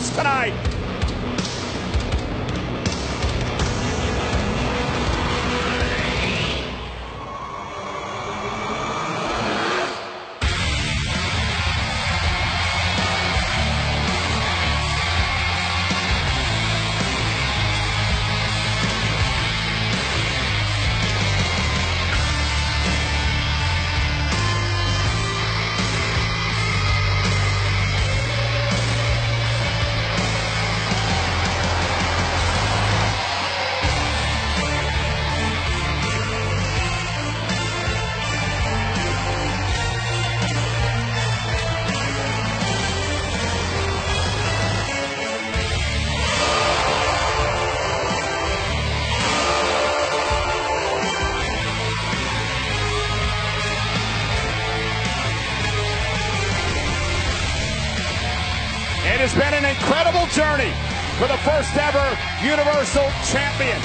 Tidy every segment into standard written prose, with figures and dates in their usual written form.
chance tonight. It has been an incredible journey for the first ever Universal Champion.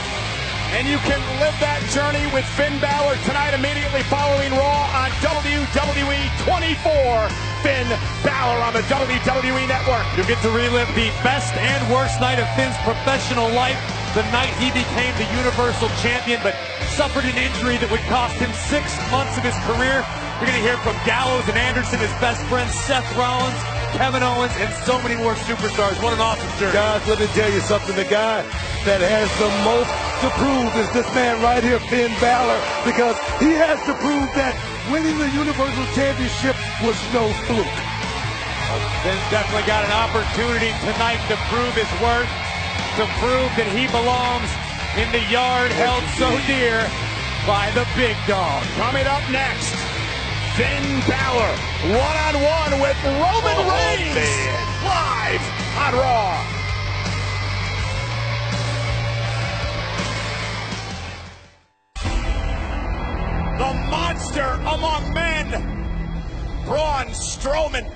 And you can live that journey with Finn Balor tonight immediately following Raw on WWE 24. Finn Balor on the WWE Network. You'll get to relive the best and worst night of Finn's professional life, the night he became the Universal Champion, but suffered an injury that would cost him 6 months of his career. You're going to hear from Gallows and Anderson, his best friends, Seth Rollins, Kevin Owens, and so many more superstars. What an awesome journey. Guys, let me tell you something. The guy that has the most to prove is this man right here, Finn Balor, because he has to prove that winning the Universal Championship was no fluke. Finn's definitely got an opportunity tonight to prove his worth, to prove that he belongs in the yard held so dear by the big dog. Coming up next, Finn Balor one-on-one with Roman Reigns live on Raw. The monster among men, Braun Strowman.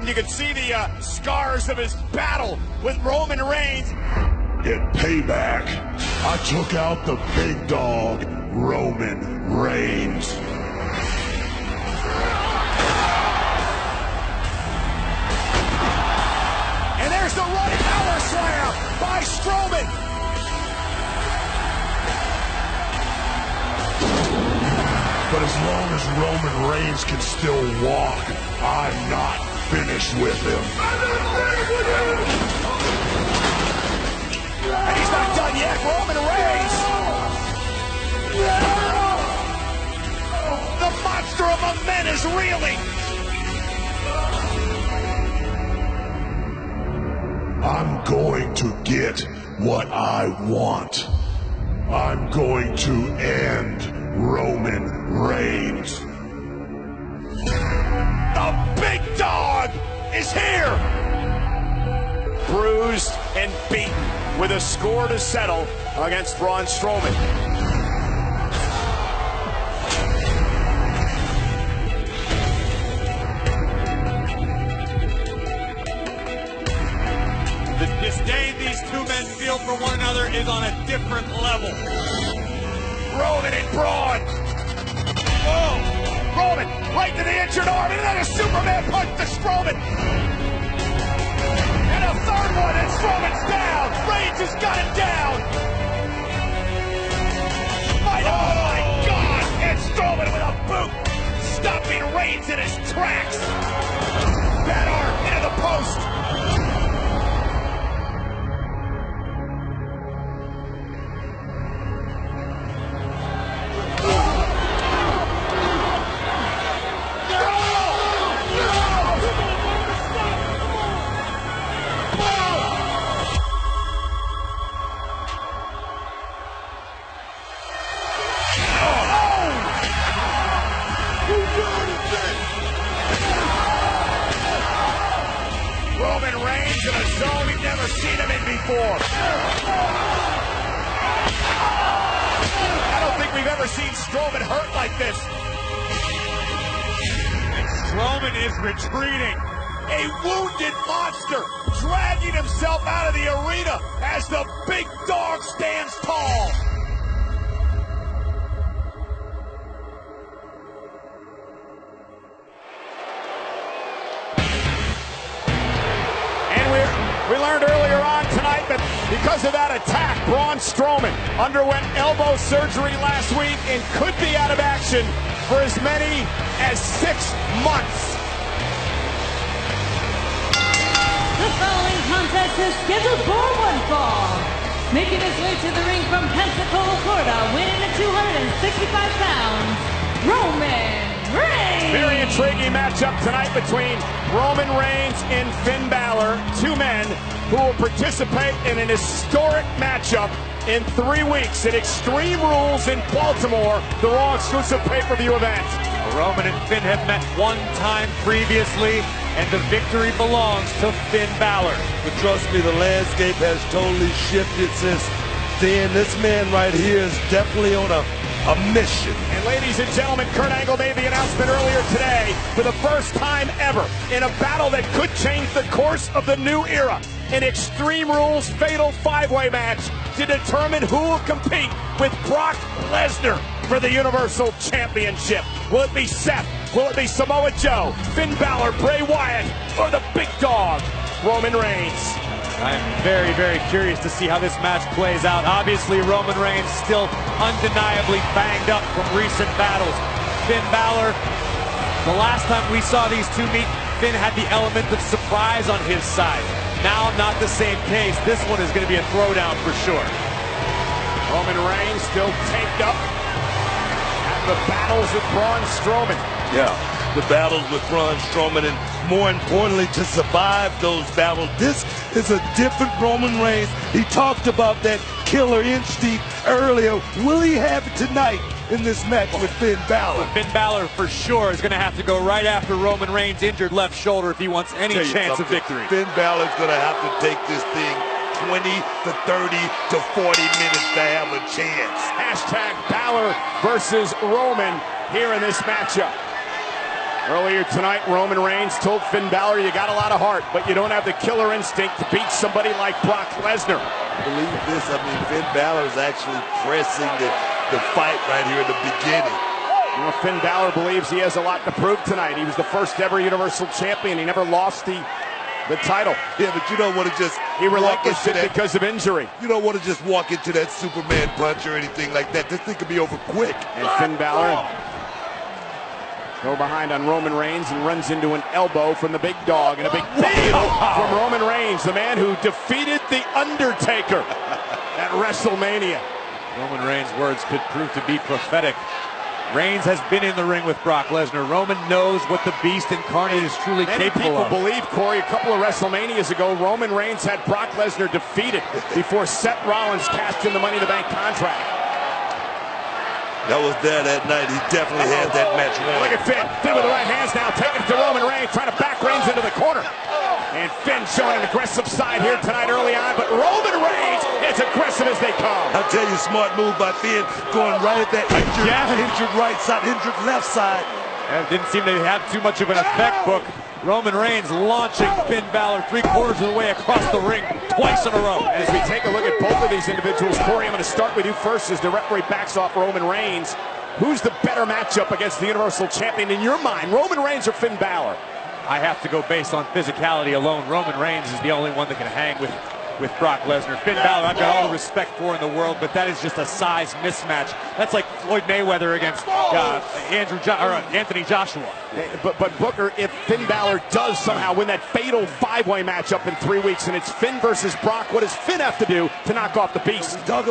You can see the scars of his battle with Roman Reigns. In payback, I took out the big dog, Roman Reigns. And there's the running power slam by Strowman. But as long as Roman Reigns can still walk, I'm not finished with him. And he's not done yet. Roman Reigns. The monster among men is reeling. I'm going to get what I want. I'm going to end Roman Reigns. The big dog is here. Bruised and beaten with a score to settle against Braun Strowman. The disdain these two men feel for one another is on a different level. Roman and Braun. Oh, Roman right to the injured arm, and then a Superman punch to Strowman. And a third one, and Strowman's down. Reigns has got it down. Oh my God! And Strowman with a boot, stopping Reigns in his tracks. Bad arm into the post. Roman Reigns in a zone we've never seen him in before. I don't think we've ever seen Strowman hurt like this. And Strowman is retreating. A wounded monster dragging himself out of the arena as the big dog stands tall. We learned earlier on tonight that because of that attack, Braun Strowman underwent elbow surgery last week and could be out of action for as many as 6 months. The following contest is scheduled for one fall. Making his way to the ring from Pensacola, Florida, weighing in at 265 pounds, Roman Reigns. Very intriguing matchup tonight between Roman Reigns and Finn Balor, two men who will participate in an historic matchup in 3 weeks at Extreme Rules in Baltimore, the Raw exclusive pay-per-view event. Roman and Finn have met one time previously, and the victory belongs to Finn Balor. But trust me, the landscape has totally shifted since then. This man right here is definitely on a mission. And ladies and gentlemen, Kurt Angle made the announcement earlier today for the first time ever in a battle that could change the course of the new era. An Extreme Rules fatal 5-way match to determine who will compete with Brock Lesnar for the Universal Championship. Will it be Seth? Will it be Samoa Joe? Finn Balor, Bray Wyatt, or the big dog, Roman Reigns? I'm very, very curious to see how this match plays out. Obviously, Roman Reigns still undeniably banged up from recent battles. Finn Balor, the last time we saw these two meet, Finn had the element of surprise on his side. Now, not the same case. This one is going to be a throwdown for sure. Roman Reigns still taped up at the battles with Braun Strowman. Yeah, the battles with Braun Strowman, and more importantly, to survive those battles. This is a different Roman Reigns. He talked about that killer instinct earlier. Will he have it tonight in this match with Finn Balor? Finn Balor for sure is going to have to go right after Roman Reigns' injured left shoulder if he wants any chance of victory. Finn Balor's going to have to take this thing 20 to 30 to 40 minutes to have a chance. Hashtag Balor versus Roman here in this matchup. Earlier tonight, Roman Reigns told Finn Balor, you got a lot of heart, but you don't have the killer instinct to beat somebody like Brock Lesnar. Believe this, I mean, Finn Balor is actually pressing the fight right here in the beginning. You know, Finn Balor believes he has a lot to prove tonight. He was the first ever Universal Champion. He never lost the title. Yeah, but you don't want to just he relinquished it because of injury. You don't want to just walk into that Superman punch or anything like that. This thing could be over quick. And Finn Balor go behind on Roman Reigns and runs into an elbow from the big dog, and a big fatal from Roman Reigns, the man who defeated The Undertaker at WrestleMania. Roman Reigns' words could prove to be prophetic. Reigns has been in the ring with Brock Lesnar. Roman knows what the Beast incarnate is truly capable of. Many people believe, Corey, a couple of WrestleManias ago, Roman Reigns had Brock Lesnar defeated before Seth Rollins cashed in the Money in the Bank contract. That was there that night. He definitely had that match won. Look at Finn. Finn with the right hands now, taking it to Roman Reigns, trying to back Reigns into the corner. And Finn showing an aggressive side here tonight early on, but Roman Reigns is aggressive as they come. I'll tell you, smart move by Finn, going right at that injured right side, injured left side. And it didn't seem to have too much of an effect, Book. Roman Reigns launching Finn Balor 3/4 of the way across the ring twice in a row. As we take a look at both of these individuals, Corey, I'm going to start with you first as the referee backs off Roman Reigns. Who's the better matchup against the Universal Champion in your mind, Roman Reigns or Finn Balor? I have to go based on physicality alone. Roman Reigns is the only one that can hang with Brock Lesnar. Finn Balor, I've got all the respect for in the world, but that is just a size mismatch. That's like Floyd Mayweather against Anthony Joshua. But Booker, if Finn Balor does somehow win that fatal 5-way matchup in 3 weeks, and it's Finn versus Brock, what does Finn have to do to knock off the Beast? We talk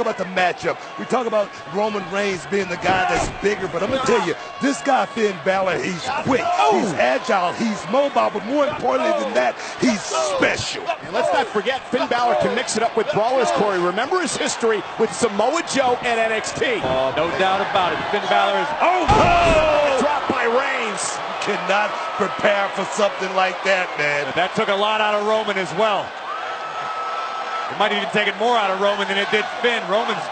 about the matchup. We talk about Roman Reigns being the guy that's bigger, but I'm going to tell you, this guy Finn Balor, he's quick, he's agile, he's mobile, but more importantly than that, he's special. And let's not forget, Finn Balor can mix it up with brawlers, Corey. Remember his history with Samoa Joe and NXT. Oh, no doubt about it. Finn Balor is dropped by Reigns. You cannot prepare for something like that, man. That took a lot out of Roman as well. It might have even taken more out of Roman than it did Finn. Roman's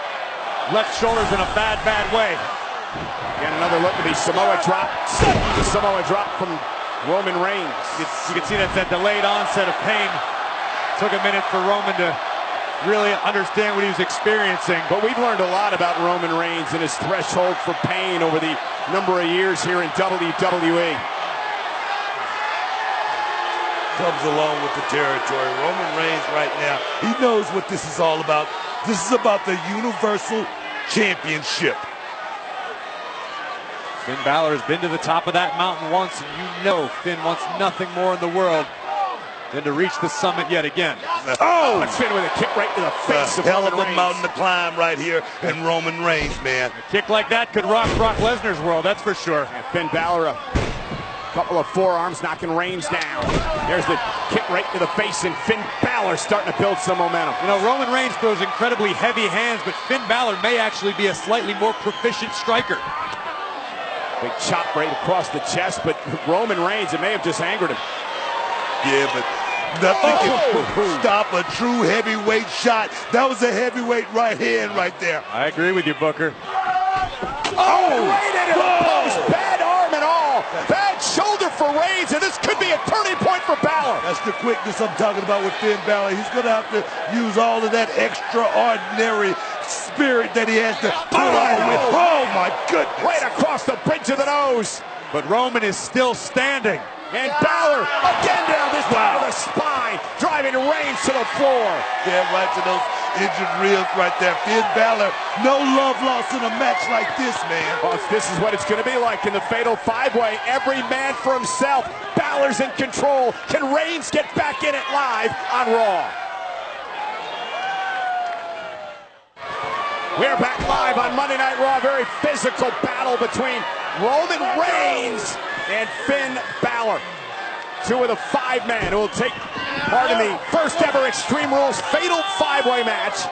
left shoulder's in a bad way. Again, another look at the Samoa drop. The Samoa drop from Roman Reigns. You can see that's that delayed onset of pain. Took a minute for Roman to really understand what he was experiencing. But we've learned a lot about Roman Reigns and his threshold for pain over the number of years here in WWE. comes along with the territory. Roman Reigns right now, he knows what this is all about. This is about the Universal Championship. Finn Balor has been to the top of that mountain once, and you know Finn wants nothing more in the world than to reach the summit yet again. Oh! Finn with a kick right to the face of hell Roman of a Reigns. mountain to climb right here in Roman Reigns, man. A kick like that could rock Brock Lesnar's world, that's for sure. And Finn Balor, a couple of forearms knocking Reigns down. There's the kick right to the face, and Finn Balor starting to build some momentum. You know, Roman Reigns throws incredibly heavy hands, but Finn Balor may actually be a slightly more proficient striker. Big chop right across the chest, but Roman Reigns, it may have just angered him. Yeah, but nothing can stop a true heavyweight shot. That was a heavyweight right hand right there. I agree with you, Booker. Right into the post. Bad arm and all. Bad shoulder for Reigns, and this could be a turning point for Balor. That's the quickness I'm talking about with Finn Balor. He's going to have to use all of that extraordinary spirit that he has to pull out with. Oh, my goodness. Right across the bridge of the nose. But Roman is still standing. And Balor again down this time to the spine, driving Reigns to the floor. Yeah, right to those injured ribs right there. Finn Balor, no love lost in a match like this, man. Well, this is what it's going to be like in the Fatal 5-Way. Every man for himself. Balor's in control. Can Reigns get back in it live on Raw? We're back live on Monday Night Raw. Very physical battle between Roman Reigns and Finn Balor. Two of the 5 men who will take part in the first ever Extreme Rules Fatal 5-Way match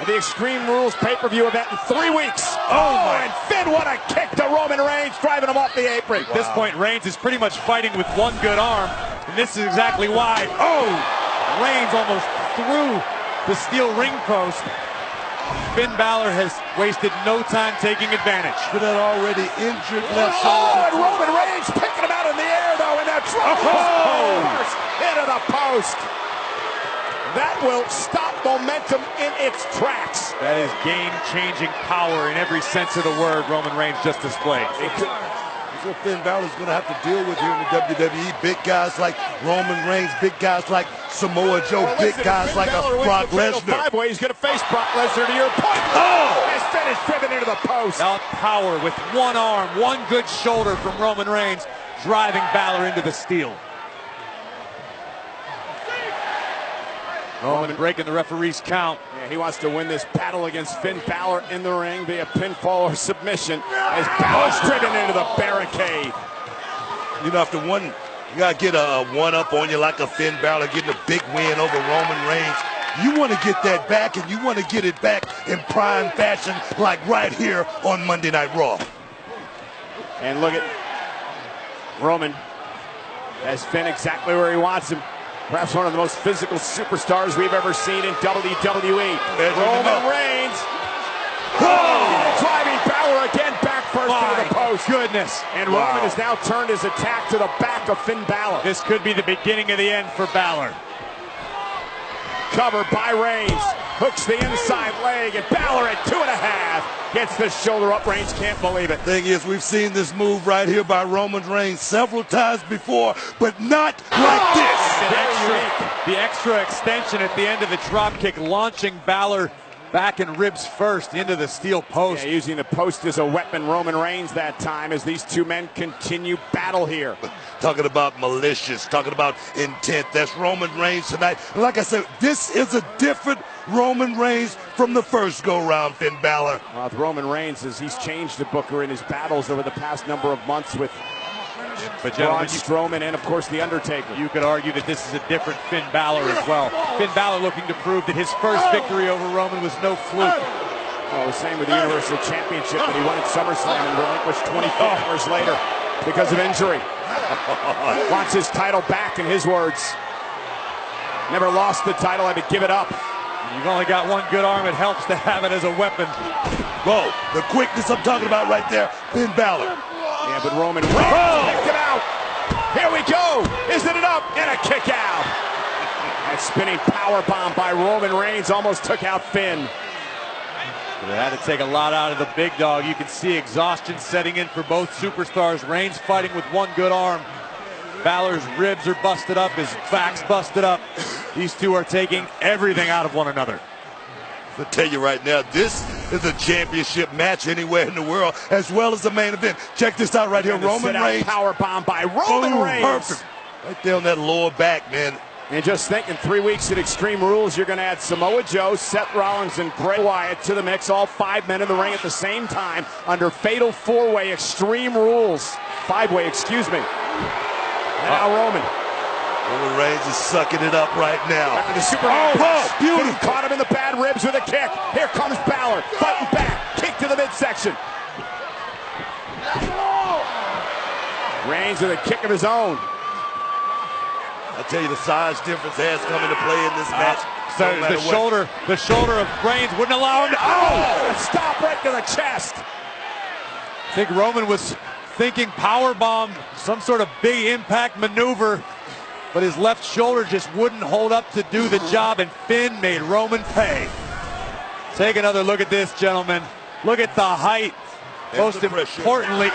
at the Extreme Rules pay-per-view event in 3 weeks. Oh, and Finn, what a kick to Roman Reigns, driving him off the apron. At this point, Reigns is pretty much fighting with one good arm, and this is exactly why. Oh! Reigns almost threw the steel ring post. Finn Balor has wasted no time taking advantage. For that already injured left Oh, shoulder. and Roman Reigns picking him out in the air, though, and that drop into the post. That will stop momentum in its tracks. That is game-changing power in every sense of the word Roman Reigns just displayed. What Finn Balor's going to have to deal with here in the WWE. Big guys like Roman Reigns, big guys like Samoa Joe, big guys like Brock Lesnar. He's going to face Brock Lesnar, to your point. Oh! As Finn is driven into the post. Now power with one arm, one good shoulder from Roman Reigns, driving Balor into the steel. Roman breaking the referee's count. Yeah, he wants to win this battle against Finn Balor in the ring via pinfall or submission as Balor's driven into the barricade. You know, after one, you got to get a one-up on you like a Finn Balor getting a big win over Roman Reigns. You want to get that back, and you want to get it back in prime fashion like right here on Monday Night Raw. And look at Roman as Finn exactly where he wants him. Perhaps one of the most physical superstars we've ever seen in WWE. Roman Reigns. Oh! Driving Balor again back first into the post. Goodness. And Roman has now turned his attack to the back of Finn Balor. This could be the beginning of the end for Balor. Covered by Reigns. Hooks the inside leg, and Balor at 2.5 gets the shoulder up. Reigns can't believe it. Thing is, we've seen this move right here by Roman Reigns several times before, but not like this. The extra extension at the end of the drop kick, launching Balor back and ribs first into the steel post. Yeah, using the post as a weapon, Roman Reigns that time, as these two men continue battle here. Talking about malicious, talking about intent. That's Roman Reigns tonight. And like I said, this is a different Roman Reigns from the first go-round, Finn Balor. Well, with Roman Reigns, as he's changed the Booker in his battles over the past number of months with Braun Strowman and, of course, The Undertaker. You could argue that this is a different Finn Balor as well. Finn Balor looking to prove that his first victory over Roman was no fluke. Well, the same with the Universal Championship that he won at SummerSlam and relinquished 24 hours later because of injury. Wants his title back, in his words. Never lost the title, had to give it up. You've only got one good arm, it helps to have it as a weapon. Whoa, the quickness I'm talking about right there, Finn Balor. Yeah, but Roman Reigns kicked him out. Here we go. Isn't it up? And a kick out. That spinning power bomb by Roman Reigns almost took out Finn. But it had to take a lot out of the big dog. You can see exhaustion setting in for both superstars. Reigns fighting with one good arm. Balor's ribs are busted up, his back's busted up. These two are taking everything out of one another. I'll tell you right now, this is a championship match anywhere in the world, as well as the main event. Check this out right here, Roman Reigns. Power bomb by Roman Reigns. Perfect. Right there on that lower back, man. And just think, in 3 weeks at Extreme Rules, you're going to add Samoa Joe, Seth Rollins, and Bray Wyatt to the mix. All 5 men in the ring at the same time under Fatal 4-Way Extreme Rules. 5-Way, excuse me. And now Roman. Roman Reigns is sucking it up right now. Back to the Superman. Oh, beautiful. Caught him in the bad ribs with a kick. Here comes Balor, fighting back. Kick to the midsection. Reigns with a kick of his own. I tell you, the size difference has come into play in this match. So the shoulder of Reigns wouldn't allow him to. Oh! Stop right to the chest. I think Roman was thinking powerbomb, some sort of big impact maneuver, but his left shoulder just wouldn't hold up to do the job, and Finn made Roman pay. Take another look at this, gentlemen. Look at the height. Most importantly,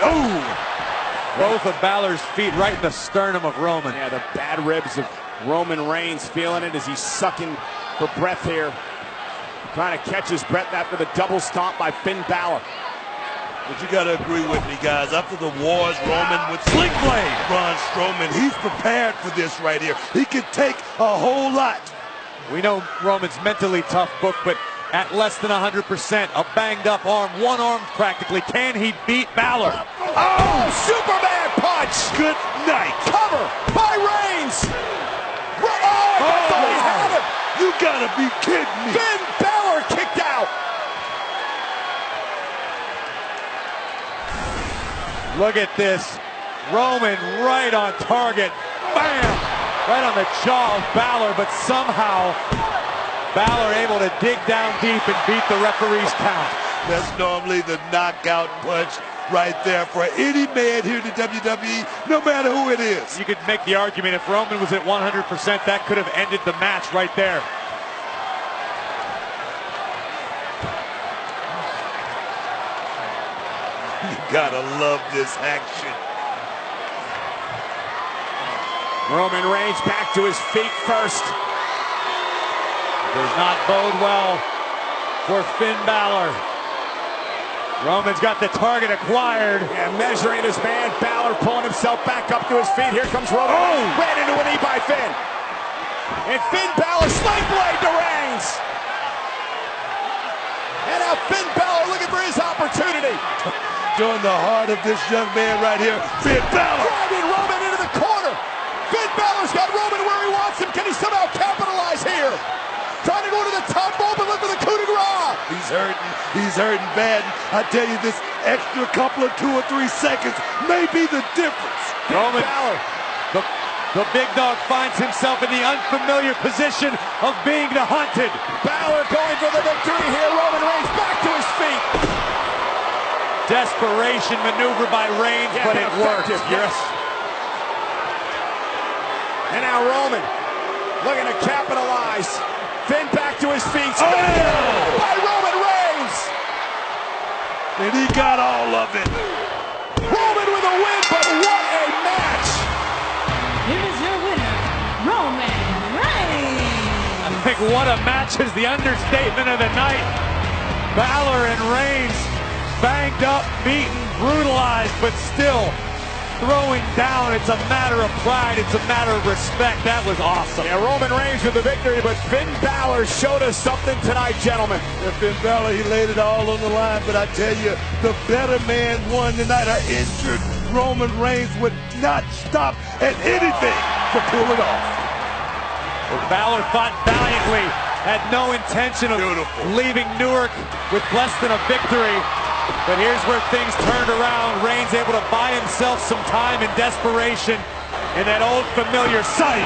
both of Balor's feet right in the sternum of Roman. Yeah, the bad ribs of Roman Reigns, feeling it as he's sucking for breath here. Trying to catch his breath after the double stomp by Finn Balor. But you got to agree with me, guys. After the wars, Roman with Sling Blade, Braun Strowman, he's prepared for this right here. He can take a whole lot. We know Roman's mentally tough book, but at less than 100%, a banged-up arm, one arm practically. Can he beat Balor? Oh, Superman punch! Good night. Cover by Reigns. Oh, I thought he had it. You gotta be kidding me. Finn Balor kicked out. Look at this. Roman right on target. Bam! Right on the jaw of Balor, but somehow Balor able to dig down deep and beat the referee's count. That's normally the knockout punch right there for any man here in the WWE, no matter who it is. You could make the argument if Roman was at 100%, that could have ended the match right there. You gotta love this action. Roman Reigns back to his feet first. Does not bode well for Finn Balor. Roman's got the target acquired. And measuring his man, Balor pulling himself back up to his feet. Here comes Roman. Oh! Ran into a knee by Finn. And Finn Balor sling blade to Reigns. And now Finn Balor looking for his opportunity. During the heart of this young man right here, Finn Balor. Driving Roman into the corner. Finn Balor's got Roman where he wants him. Can he somehow capitalize here? Trying to go to the top rope and look for the coup de grace. He's hurting bad. I tell you, this extra couple of 2 or 3 seconds may be the difference. Roman Balor, the big dog finds himself in the unfamiliar position of being the hunted. Balor going for the victory here. Roman Reigns back to his feet. Desperation maneuver by Reigns, but it worked. Yes. And now Roman looking to capitalize. Finn back to his feet. By Roman Reigns. And he got all of it. Roman with a win, but what a match. Here is your winner, Roman Reigns. I think what a match is the understatement of the night. Balor and Reigns banged up, beaten, brutalized, but still throwing down. It's a matter of pride. It's a matter of respect. That was awesome. Yeah, Roman Reigns with the victory, but Finn Balor showed us something tonight, gentlemen. Yeah, Finn Balor, he laid it all on the line, but I tell you, the better man won tonight. An injured Roman Reigns would not stop at anything to pull it off. Well, Balor fought valiantly, had no intention of leaving Newark with less than a victory. But here's where things turned around. Reigns able to buy himself some time in desperation. And that old familiar sight.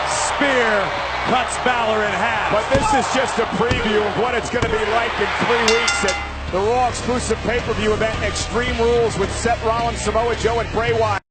Spear cuts Balor in half. But this is just a preview of what it's going to be like in 3 weeks at the Raw exclusive pay-per-view event Extreme Rules with Seth Rollins, Samoa Joe, and Bray Wyatt.